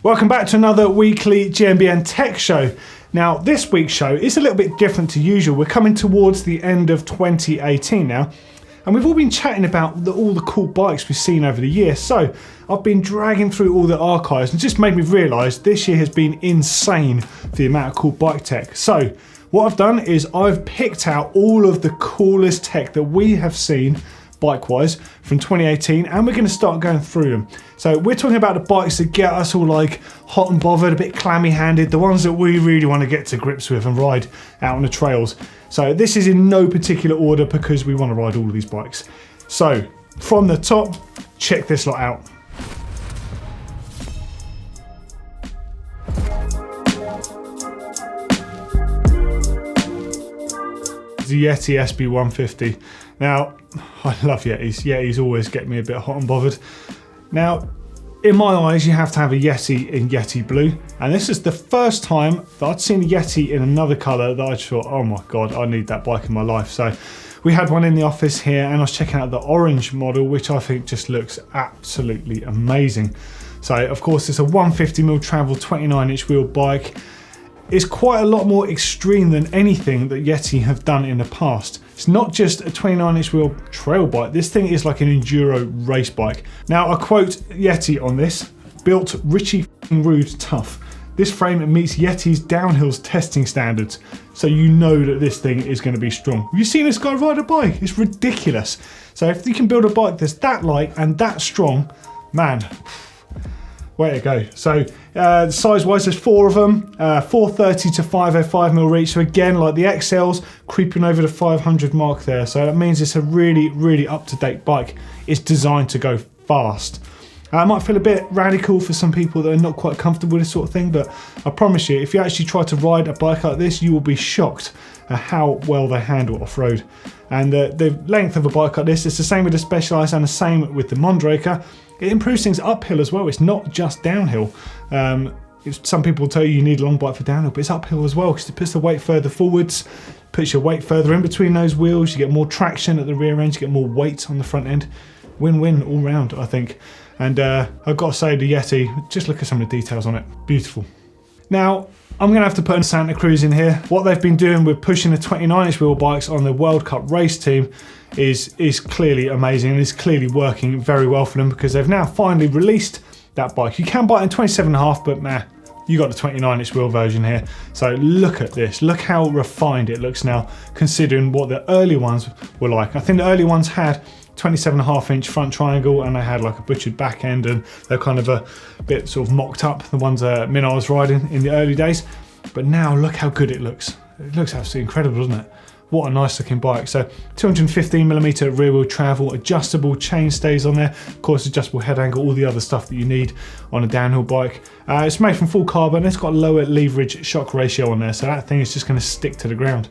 Welcome back to another weekly GMBN Tech Show. Now, this week's show is a little bit different to usual. We're coming towards the end of 2018 now, and we've all been chatting about all the cool bikes we've seen over the year. So I've been dragging through all the archives and it just made me realise this year has been insane for the amount of cool bike tech. So what I've done is I've picked out all of the coolest tech that we have seen bike-wise from 2018, and we're going to start going through them. So we're talking about the bikes that get us all like hot and bothered, a bit clammy-handed, the ones that we really want to get to grips with and ride out on the trails. So this is in no particular order because we want to ride all of these bikes. So from the top, check this lot out. The Yeti SB150. Now, I love Yetis. Yetis always get me a bit hot and bothered. Now, in my eyes, you have to have a Yeti in Yeti blue. And this is the first time that I'd seen a Yeti in another colour that I thought, oh my God, I need that bike in my life. So we had one in the office here and I was checking out the orange model, which I think just looks absolutely amazing. So of course, it's a 150mm travel 29-inch wheel bike. It's quite a lot more extreme than anything that Yeti have done in the past. It's not just a 29-inch wheel trail bike, this thing is like an enduro race bike. Now I quote Yeti on this, built Richie rude tough. This frame meets Yeti's downhill's testing standards, so you know that this thing is going to be strong. Have you seen this guy ride a bike? It's ridiculous. So if you can build a bike that's that light and that strong, man, way to go. So size-wise, there's four of them, 430 to 505mm reach. So again, like the XLs, creeping over the 500 mark there. So that means it's a really, really up-to-date bike. It's designed to go fast. It might feel a bit radical for some people that are not quite comfortable with this sort of thing, but I promise you, if you actually try to ride a bike like this, you will be shocked at how well they handle off-road. And the length of a bike like this, it's the same with the Specialized and the same with the Mondraker. It improves things uphill as well. It's not just downhill. Some people tell you need a long bike for downhill, but it's uphill as well because it puts the weight further forwards, puts your weight further in between those wheels. You get more traction at the rear end, you get more weight on the front end. Win-win all round, I think. And I've got to say, the Yeti, just look at some of the details on it. Beautiful. Now, I'm going to have to put in Santa Cruz in here. What they've been doing with pushing the 29-inch wheel bikes on the World Cup race team is clearly amazing and is clearly working very well for them because they've now finally released that bike. You can buy it in 27.5, but man, you got the 29-inch wheel version here. So look at this. Look how refined it looks now, considering what the early ones were like. I think the early ones had 27.5-inch front triangle and they had like a butchered back end and they're kind of a bit sort of mocked up, the ones that Minna was riding in the early days. But now look how good it looks. It looks absolutely incredible, doesn't it? What a nice looking bike. So 215mm rear wheel travel, adjustable chain stays on there, of course adjustable head angle, all the other stuff that you need on a downhill bike. It's made from full carbon, it's got a lower leverage shock ratio on there, so that thing is just going to stick to the ground.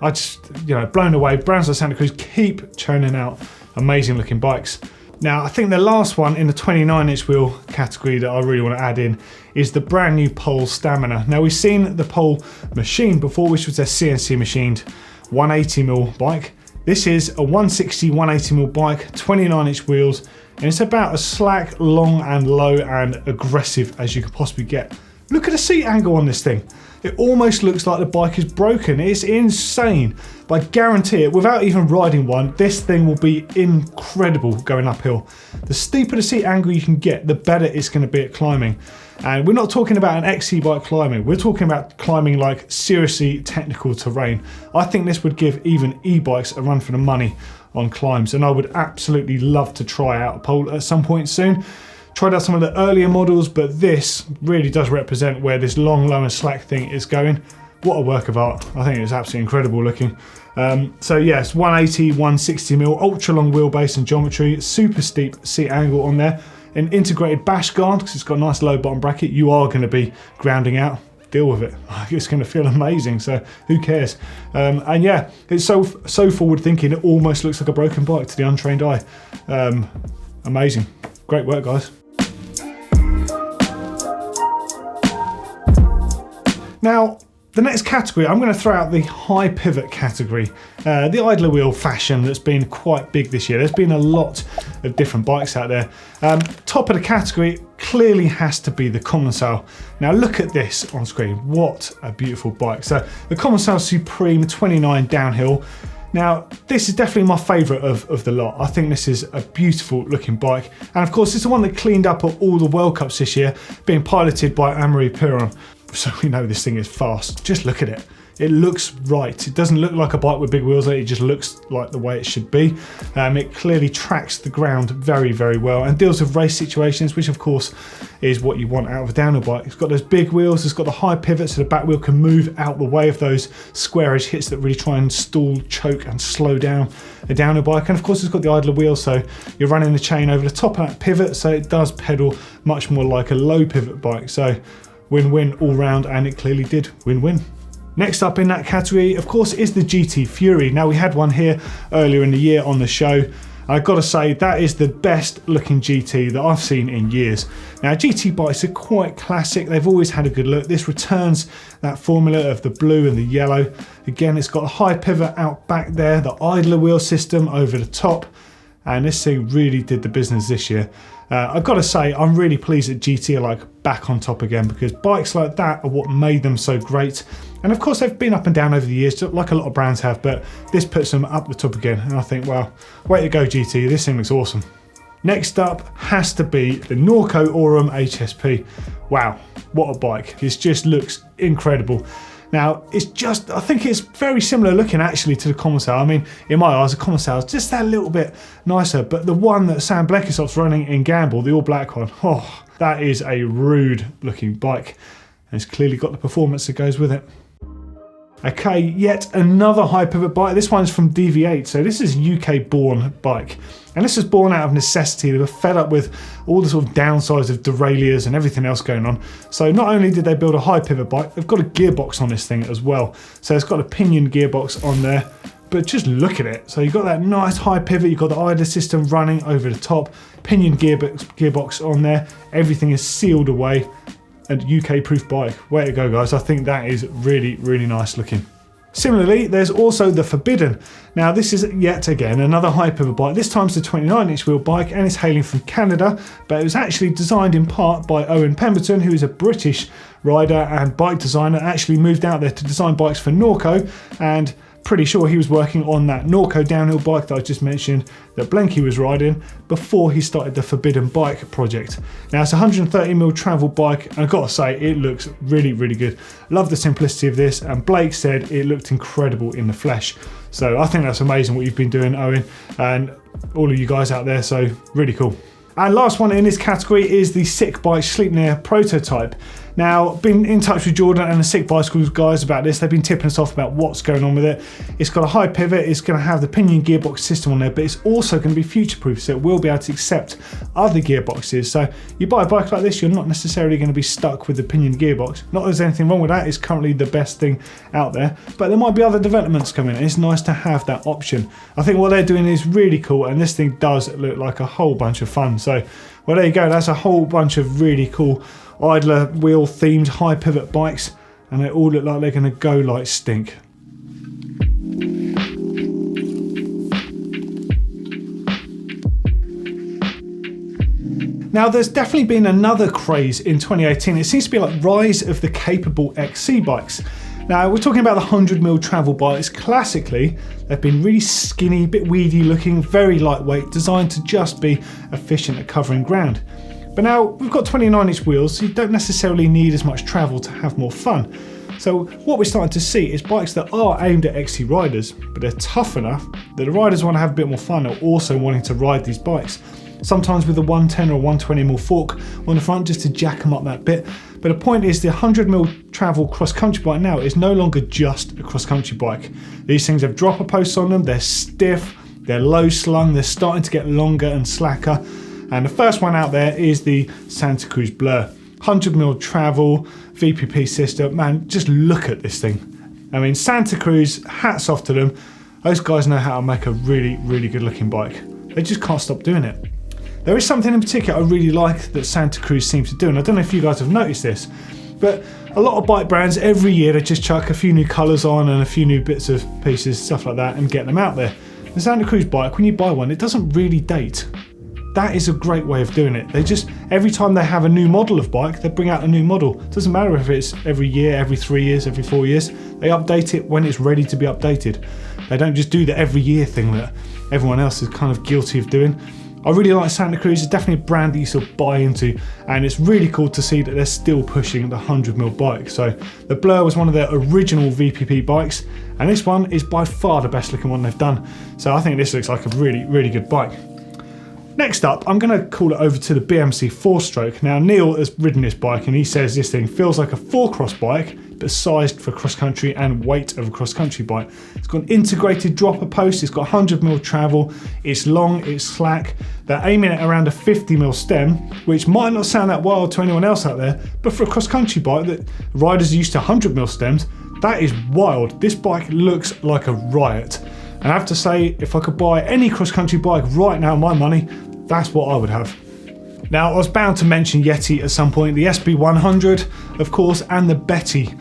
I just, blown away. Brands like Santa Cruz keep churning out amazing looking bikes. Now, I think the last one in the 29-inch wheel category that I really want to add in is the brand new Pole Stamina. Now, we've seen the Pole Machine before, which was their CNC machined 180mm bike. This is a 160-180mm bike, 29-inch wheels, and it's about as slack, long and low and aggressive as you could possibly get. Look at the seat angle on this thing. It almost looks like the bike is broken. It's insane. But I guarantee it, without even riding one, this thing will be incredible going uphill. The steeper the seat angle you can get, the better it's going to be at climbing. And we're not talking about an XC bike climbing. We're talking about climbing like seriously technical terrain. I think this would give even e-bikes a run for the money on climbs. And I would absolutely love to try out a Pole at some point soon. Tried out some of the earlier models, but this really does represent where this long, low and slack thing is going. What a work of art. I think it's absolutely incredible looking. So yes, 180, 160mm, ultra long wheelbase and geometry, super steep seat angle on there. An integrated bash guard, because it's got a nice low bottom bracket. You are going to be grounding out. Deal with it. It's going to feel amazing, so who cares? And yeah, it's so forward thinking, it almost looks like a broken bike to the untrained eye. Amazing. Great work, guys. Now, The next category, I'm going to throw out the high pivot category. The idler wheel fashion that's been quite big this year. There's been a lot of different bikes out there. Top of the category clearly has to be the Commencal. Now look at this on screen. What a beautiful bike. So the Commencal Supreme 29 downhill. Now, this is definitely my favourite of the lot. I think this is a beautiful looking bike. And of course, it's the one that cleaned up at all the World Cups this year, being piloted by Anne-Marie Piron. So we know this thing is fast. Just look at it. It looks right. It doesn't look like a bike with big wheels. It just looks like the way it should be. It clearly tracks the ground very, very well and deals with race situations, which of course is what you want out of a downhill bike. It's got those big wheels. It's got the high pivot, so the back wheel can move out the way of those square edge hits that really try and stall, choke and slow down a downhill bike. And of course it's got the idler wheel, so you're running the chain over the top of that pivot, so it does pedal much more like a low pivot bike. So win-win all round, and it clearly did win-win. Next up in that category, of course, is the GT Fury. Now, we had one here earlier in the year on the show. I've got to say, that is the best looking GT that I've seen in years. Now, GT bikes are quite classic. They've always had a good look. This returns that formula of the blue and the yellow. Again, it's got a high pivot out back there, the idler wheel system over the top. And this thing really did the business this year. I've got to say, I'm really pleased that GT are like back on top again, because bikes like that are what made them so great. And of course, they've been up and down over the years, like a lot of brands have, but this puts them up the top again. And I think, well, way to go, GT. This thing looks awesome. Next up has to be the Norco Aurum HSP. Wow, what a bike. It just looks incredible. Now, it's just, I think it's very similar looking actually to the Commencal. I mean, in my eyes, the Commencal is just that little bit nicer, but the one that Sam Bleckisop's running in Gamble, the all black one, oh, that is a rude looking bike. And it's clearly got the performance that goes with it. Okay, yet another high pivot bike. This one's from DV8, so this is a UK born bike. And this was born out of necessity. They were fed up with all the sort of downsides of derailleurs and everything else going on. So not only did they build a high pivot bike, they've got a gearbox on this thing as well. So it's got a pinion gearbox on there, but just look at it. So you've got that nice high pivot, you've got the idler system running over the top, pinion gearbox on there, everything is sealed away. And UK proof bike. Way to go, guys. I think that is really, really nice looking. Similarly, there's also the Forbidden. Now, this is yet again another high pivot bike. This time's the 29-inch wheel bike, and it's hailing from Canada, but it was actually designed in part by Owen Pemberton, who is a British rider and bike designer, actually moved out there to design bikes for Norco, and pretty sure he was working on that Norco downhill bike that I just mentioned that Blenky was riding before he started the Forbidden Bike project. Now, it's a 130mm travel bike, and I've got to say, it looks really, really good. Love the simplicity of this, and Blake said it looked incredible in the flesh. So I think that's amazing what you've been doing, Owen, and all of you guys out there, so really cool. And last one in this category is the Sick Bike Sleipnir prototype. Now, been in touch with Jordan and the Sick Bicycles guys about this. They've been tipping us off about what's going on with it. It's got a high pivot, it's going to have the pinion gearbox system on there, but it's also going to be future-proof, so it will be able to accept other gearboxes. So you buy a bike like this, you're not necessarily going to be stuck with the pinion gearbox. Not that there's anything wrong with that, it's currently the best thing out there, but there might be other developments coming, and it's nice to have that option. I think what they're doing is really cool, and this thing does look like a whole bunch of fun. So, well, there you go, that's a whole bunch of really cool idler wheel themed high pivot bikes, and they all look like they're going to go like stink. Now, there's definitely been another craze in 2018. It seems to be like rise of the capable XC bikes. Now, we're talking about the 100mm travel bikes. Classically, they've been really skinny, a bit weedy looking, very lightweight, designed to just be efficient at covering ground. But now we've got 29-inch wheels, so you don't necessarily need as much travel to have more fun. So what we're starting to see is bikes that are aimed at XC riders, but they're tough enough that the riders want to have a bit more fun or also wanting to ride these bikes. Sometimes with a 110 or 120mm fork on the front just to jack them up that bit. But the point is, the 100mm travel cross-country bike now is no longer just a cross-country bike. These things have dropper posts on them, they're stiff, they're low slung, they're starting to get longer and slacker. And the first one out there is the Santa Cruz Blur. 100mm travel, VPP system. Man, just look at this thing. I mean, Santa Cruz, hats off to them. Those guys know how to make a really, really good looking bike. They just can't stop doing it. There is something in particular I really like that Santa Cruz seems to do, and I don't know if you guys have noticed this, But a lot of bike brands, every year they just chuck a few new colours on and a few new bits of pieces, stuff like that, and get them out there. The Santa Cruz bike, when you buy one, it doesn't really date. That is a great way of doing it. They just, every time they have a new model of bike, they bring out a new model. It doesn't matter if it's every year, every 3 years, every 4 years. They update it when it's ready to be updated. They don't just do the every year thing that everyone else is kind of guilty of doing. I really like Santa Cruz. It's definitely a brand that you still buy into, and it's really cool to see that they're still pushing the 100mm bike. So the Blur was one of their original VPP bikes, and this one is by far the best looking one they've done. So I think this looks like a really, really good bike. Next up, I'm going to call it over to the BMC 4-stroke. Now, Neil has ridden this bike and he says this thing feels like a 4-cross bike, but sized for cross-country and weight of a cross-country bike. It's got an integrated dropper post, it's got 100mm travel, it's long, it's slack. They're aiming it around a 50mm stem, which might not sound that wild to anyone else out there, but for a cross-country bike that riders are used to 100mm stems, that is wild. This bike looks like a riot. And I have to say, if I could buy any cross-country bike right now, my money, that's what I would have. Now, I was bound to mention Yeti at some point, the SB100, of course, and the Betty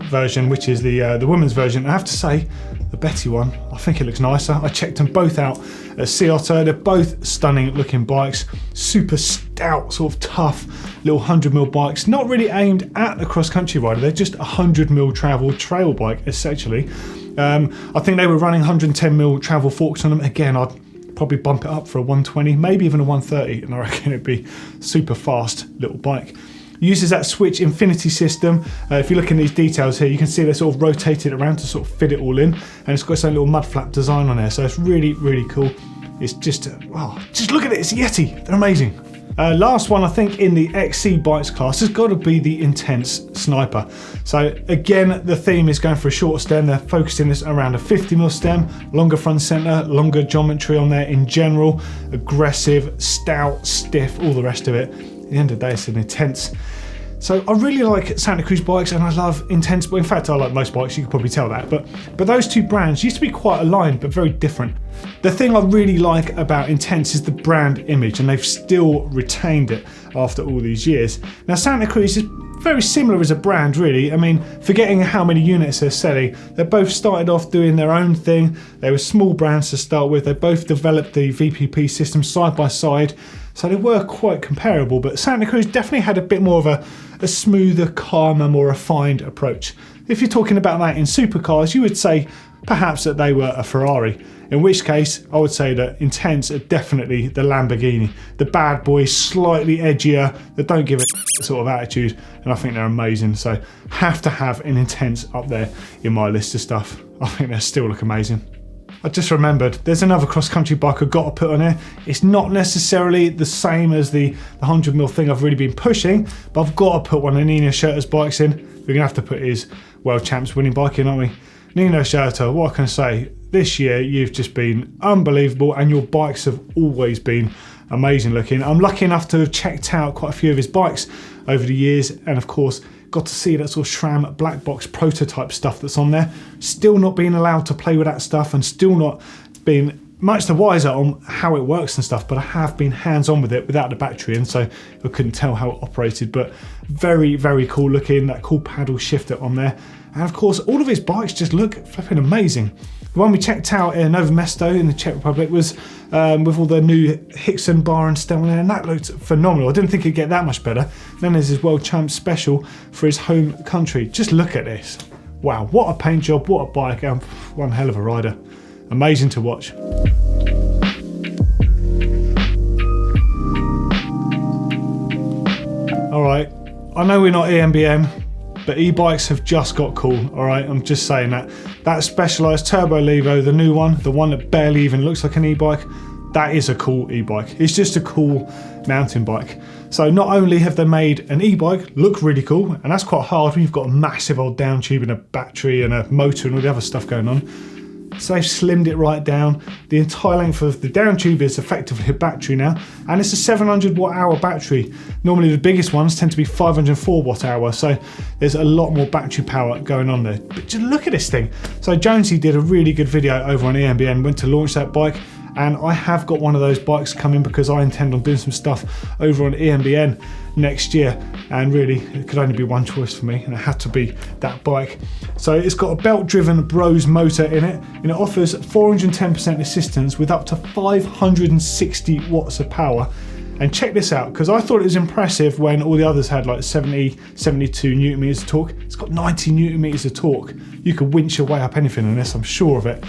version, which is the women's version. I have to say, the Betty one, I think it looks nicer. I checked them both out at Sea Otter. They're both stunning looking bikes, super stout, sort of tough little 100mm bikes, not really aimed at the cross-country rider. They're just a 100mm travel trail bike, essentially. I think they were running 110mm travel forks on them. Again, I'd probably bump it up for a 120, maybe even a 130, and I reckon it'd be super fast little bike. Uses that switch infinity system. If you look in these details here, you can see they're sort of rotated around to sort of fit it all in, and it's got its own little mud flap design on there, so it's really, really cool. It's just, wow, just look at it, it's a Yeti, they're amazing. Last one, I think, in the XC bikes class has got to be the Intense Sniper. So again, the theme is going for a short stem. They're focusing this around a 50mm stem, longer front center, longer geometry on there in general, aggressive, stout, stiff, all the rest of it. At the end of the day, it's an Intense. So I really like Santa Cruz bikes, and I love Intense, but in fact I like most bikes, you can probably tell that, but those two brands used to be quite aligned but very different. The thing I really like about Intense is the brand image, and they've still retained it after all these years. Now, Santa Cruz is very similar as a brand, really. I mean, forgetting how many units they're selling, they both started off doing their own thing. They were small brands to start with. They both developed the VPP system side by side, so they were quite comparable, but Santa Cruz definitely had a bit more of a smoother, calmer, more refined approach. If you're talking about that in supercars, you would say perhaps that they were a Ferrari, in which case I would say that Intense are definitely the Lamborghini, the bad boys, slightly edgier, that don't give a sort of attitude, and I think they're amazing. So have to have an Intense up there in my list of stuff. I think they still look amazing. I just remembered there's another cross-country bike I've got to put on here. It's not necessarily the same as the 100mm thing I've really been pushing, but I've got to put one of Nino Schurter's bikes in. We're going to have to put his World Champs winning bike in, aren't we? Nino Schurter, what can I say? This year you've just been unbelievable, and your bikes have always been amazing looking. I'm lucky enough to have checked out quite a few of his bikes over the years, and of course got to see that sort of SRAM black box prototype stuff that's on there. Still not being allowed to play with that stuff, and still not being much the wiser on how it works and stuff, but I have been hands-on with it without the battery in, so I couldn't tell how it operated, but very, very cool looking, that cool paddle shifter on there. And of course, all of his bikes just look flipping amazing. The one we checked out in Novo Mesto in the Czech Republic was with all the new Hickson bar and stem on there, and that looked phenomenal. I didn't think it'd get that much better. Then there's his World Champ Special for his home country. Just look at this. Wow, what a paint job, what a bike, and one hell of a rider. Amazing to watch. Alright, I know we're not EMBN, but e-bikes have just got cool, alright? I'm just saying that. That Specialized Turbo Levo, the new one, the one that barely even looks like an e-bike, that is a cool e-bike. It's just a cool mountain bike. So not only have they made an e-bike look really cool, and that's quite hard when you've got a massive old down tube and a battery and a motor and all the other stuff going on, so they've slimmed it right down. The entire length of the down tube is effectively a battery now, and it's a 700 watt hour battery. Normally the biggest ones tend to be 504 watt hour, so there's a lot more battery power going on there. But just look at this thing. So Jonesy did a really good video over on EMBN, went to launch that bike, and I have got one of those bikes coming because I intend on doing some stuff over on GMBN next year, and really it could only be one choice for me, and it had to be that bike. So it's got a belt driven Bros motor in it, and it offers 410% assistance with up to 560 watts of power. And check this out, because I thought it was impressive when all the others had like 70, 72 newton meters of torque. It's got 90 newton meters of torque. You could winch your way up anything in this, I'm sure of it.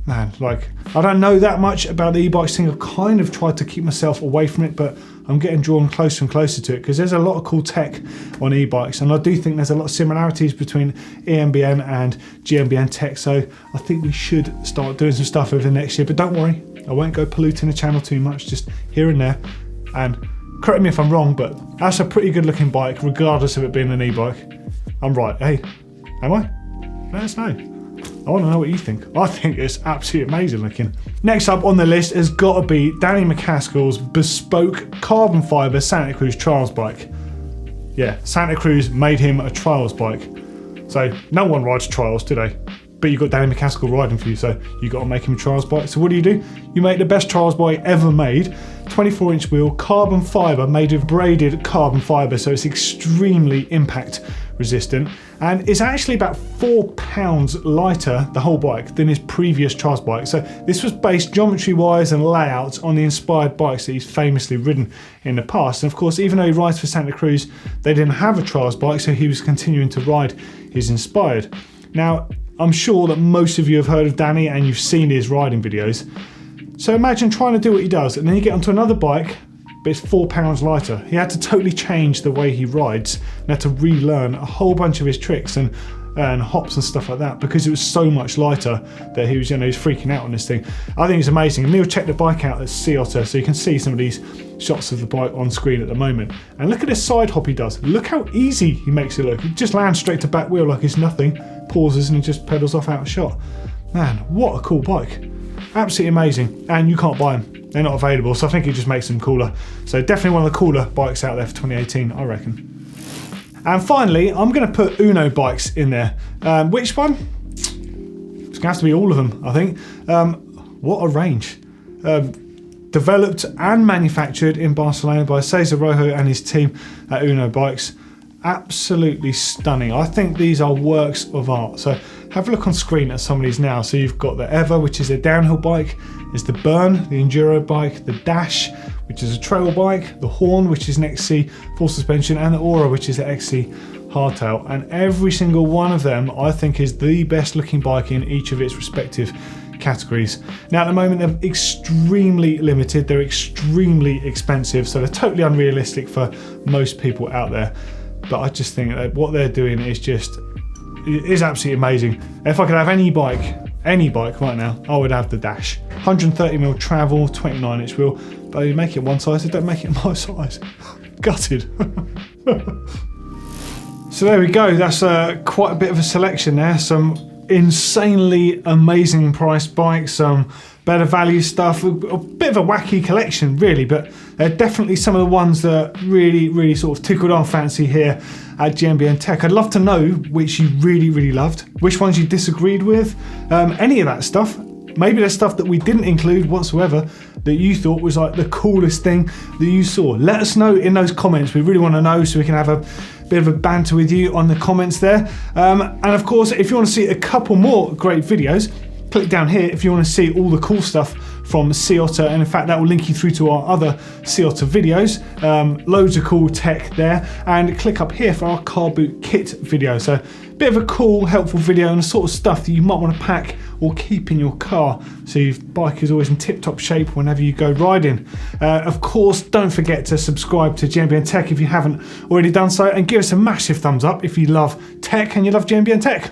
Man, like, I don't know that much about the e-bikes thing. I've kind of tried to keep myself away from it, but I'm getting drawn closer and closer to it because there's a lot of cool tech on e-bikes, and I do think there's a lot of similarities between GMBN and GMBN Tech, so I think we should start doing some stuff over the next year. But don't worry, I won't go polluting the channel too much, just here and there. And correct me if I'm wrong, but that's a pretty good looking bike, regardless of it being an e-bike. I'm right, hey, am I? Let us know. I want to know what you think. I think it's absolutely amazing looking. Next up on the list has got to be Danny McCaskill's bespoke carbon fibre Santa Cruz trials bike. Yeah, Santa Cruz made him a trials bike. So no one rides trials, do they? But you've got Danny McCaskill riding for you, so you've got to make him a trials bike. So what do? You make the best trials bike ever made. 24-inch wheel, carbon fibre, made of braided carbon fibre, so it's extremely impact resistant. And it's actually about 4 pounds lighter, the whole bike, than his previous trials bike. So this was based geometry-wise and layouts on the inspired bikes that he's famously ridden in the past. And of course, even though he rides for Santa Cruz, they didn't have a trials bike, so he was continuing to ride his inspired. Now, I'm sure that most of you have heard of Danny and you've seen his riding videos. So imagine trying to do what he does, and then you get onto another bike, but it's 4 pounds lighter. He had to totally change the way he rides and had to relearn a whole bunch of his tricks and hops and stuff like that because it was so much lighter that he was, he was freaking out on this thing. I think it's amazing. And Neil checked the bike out at Sea Otter, so you can see some of these shots of the bike on screen at the moment. And look at this side hop he does. Look how easy he makes it look. He just lands straight to back wheel like it's nothing, pauses, and he just pedals off out of shot. Man, what a cool bike. Absolutely amazing. And you can't buy them. They're not available, so I think it just makes them cooler. So definitely one of the cooler bikes out there for 2018, I reckon. And finally, I'm going to put Uno bikes in there. Which one? It's going to have to be all of them, I think. What a range. Developed and manufactured in Barcelona by Cesar Rojo and his team at Uno Bikes. Absolutely stunning. I think these are works of art. So have a look on screen at some of these now. So you've got the Ever, which is a downhill bike. There's the Burn, the enduro bike, the Dash, which is a trail bike, the Horn, which is an XC full suspension, and the Aura, which is the XC hardtail. And every single one of them, I think, is the best looking bike in each of its respective categories. Now at the moment they're extremely limited, they're extremely expensive, so they're totally unrealistic for most people out there. But I just think that what they're doing is absolutely amazing. If I could have any bike right now, I would have the Dash. 130mm travel, 29-inch wheel, but they make it one size, they don't make it my size. Gutted. So there we go, that's quite a bit of a selection there. Some insanely amazing priced bikes, some better value stuff, a bit of a wacky collection really, but they're definitely some of the ones that really sort of tickled our fancy here at GMBN Tech. I'd love to know which you really loved, which ones you disagreed with, any of that stuff. Maybe there's stuff that we didn't include whatsoever that you thought was like the coolest thing that you saw. Let us know in those comments. We really want to know so we can have a bit of a banter with you on the comments there. And of course, if you want to see a couple more great videos, click down here if you want to see all the cool stuff from Sea Otter, and in fact that will link you through to our other Sea Otter videos. Loads of cool tech there, and click up here for our car boot kit video. So a bit of a cool, helpful video and the sort of stuff that you might want to pack or keep in your car so your bike is always in tip-top shape whenever you go riding. Of course, don't forget to subscribe to GMBN Tech if you haven't already done so, and give us a massive thumbs up if you love tech and you love GMBN Tech.